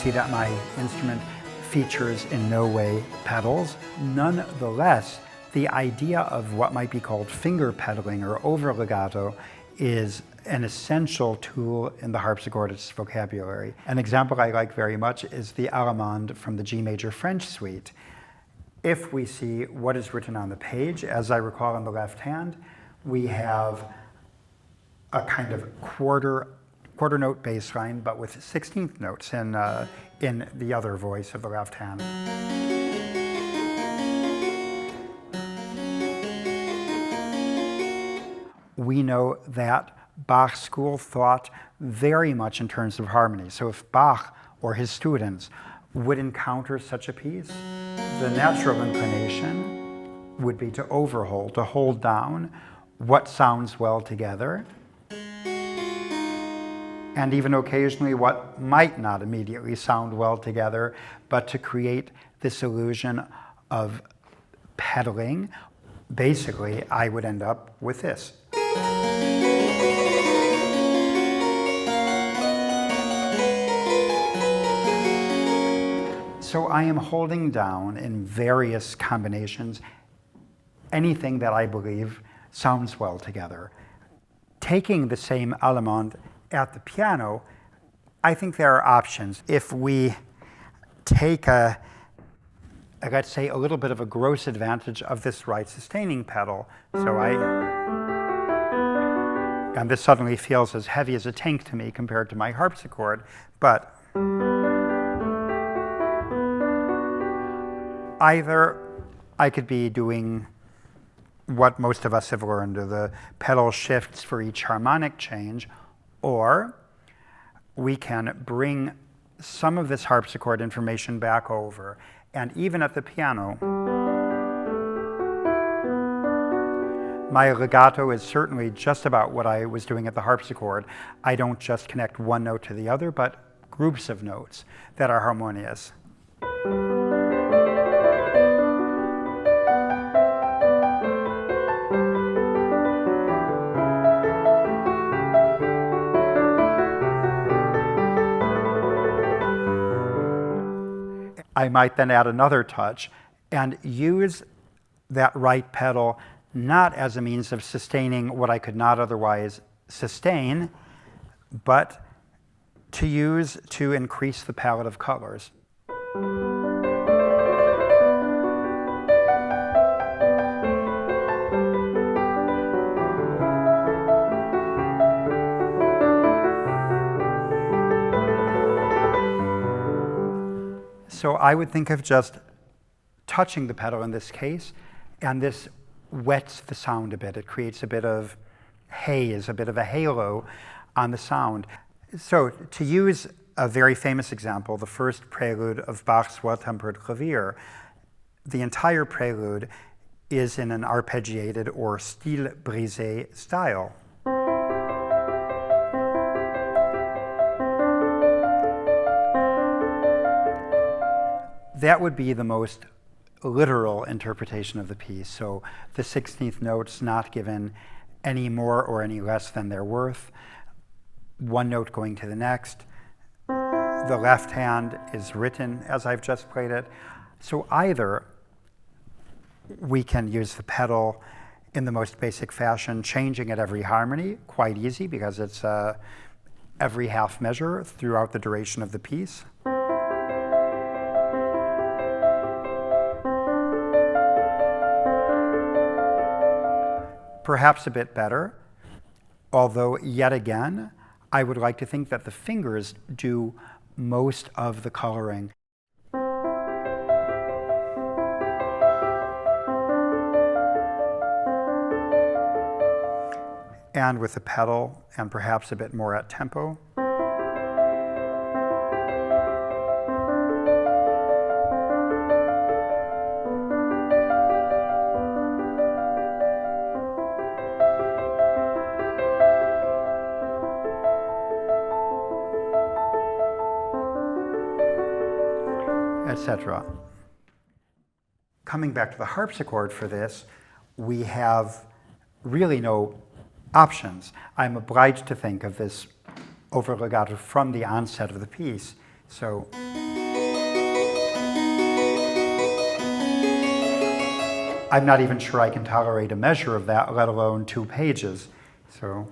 see that my instrument features in no way pedals. Nonetheless, the idea of what might be called finger pedaling or over legato is an essential tool in the harpsichordist's vocabulary. An example I like very much is the Allemande from the G major French suite. If we see what is written on the page, as I recall in the left hand, we have a kind of quarter note bass line, but with 16th notes in the other voice of the left hand. We know that Bach's school thought very much in terms of harmony. So if Bach or his students would encounter such a piece, the natural inclination would be to overhold, to hold down what sounds well together, and even occasionally what might not immediately sound well together, but to create this illusion of pedaling. Basically, I would end up with this. So I am holding down in various combinations anything that I believe sounds well together. Taking the same Allemande at the piano, I think there are options. If we take let's say, a little bit of a gross advantage of this right sustaining pedal, and this suddenly feels as heavy as a tank to me compared to my harpsichord, but either I could be doing what most of us have learned, are the pedal shifts for each harmonic change, or we can bring some of this harpsichord information back over. And even at the piano, my legato is certainly just about what I was doing at the harpsichord. I don't just connect one note to the other, but groups of notes that are harmonious. I might then add another touch and use that right pedal not as a means of sustaining what I could not otherwise sustain, but to use to increase the palette of colors. So I would think of just touching the pedal in this case, and this wets the sound a bit. It creates a bit of haze, a bit of a halo on the sound. So to use a very famous example, the first prelude of Bach's Well-Tempered Clavier, the entire prelude is in an arpeggiated or style brisé style. That would be the most literal interpretation of the piece. So the 16th note's not given any more or any less than they're worth. One note going to the next. The left hand is written as I've just played it. So either we can use the pedal in the most basic fashion, changing at every harmony, quite easy because it's every half measure throughout the duration of the piece. Perhaps a bit better, although yet again, I would like to think that the fingers do most of the coloring. And with the pedal, and perhaps a bit more at tempo. Etc. Coming back to the harpsichord for this, we have really no options. I'm obliged to think of this over legato from the onset of the piece. So I'm not even sure I can tolerate a measure of that, let alone 2 pages. So